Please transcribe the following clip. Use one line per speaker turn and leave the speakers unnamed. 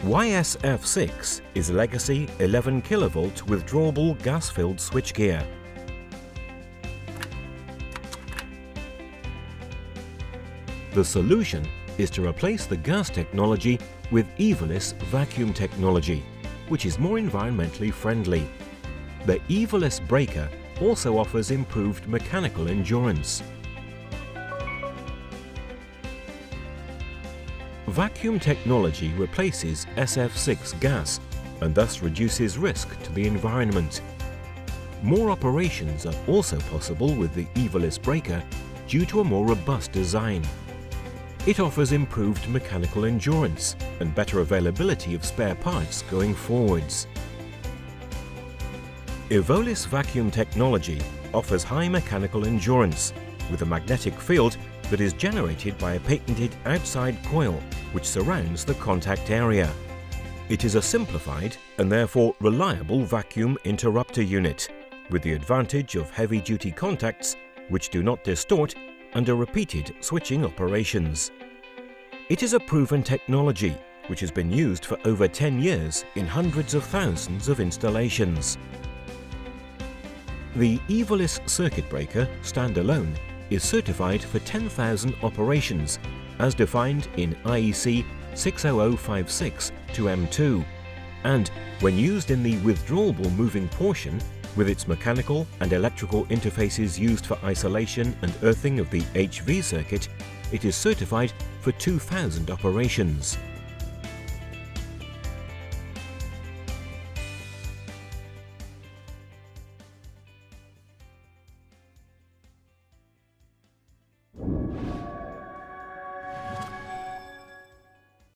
YSF6 is legacy 11 kV withdrawable gas-filled switchgear. The solution is to replace the gas technology with EVOLIS vacuum technology, which is more environmentally friendly. The EVOLIS breaker also offers improved mechanical endurance. Vacuum technology replaces SF6 gas and thus reduces risk to the environment. More operations are also possible with the EVOLIS breaker due to a more robust design. It offers improved mechanical endurance and better availability of spare parts going forwards. EVOLIS vacuum technology offers high mechanical endurance with a magnetic field that is generated by a patented outside coil which surrounds the contact area. It is a simplified and therefore reliable vacuum interrupter unit with the advantage of heavy-duty contacts which do not distort under repeated switching operations. It is a proven technology which has been used for over 10 years in hundreds of thousands of installations. The EVOLIS circuit breaker standalone is certified for 10,000 operations as defined in IEC 60056-M2, and when used in the withdrawable moving portion with its mechanical and electrical interfaces used for isolation and earthing of the HV circuit, it is certified for 2,000 operations.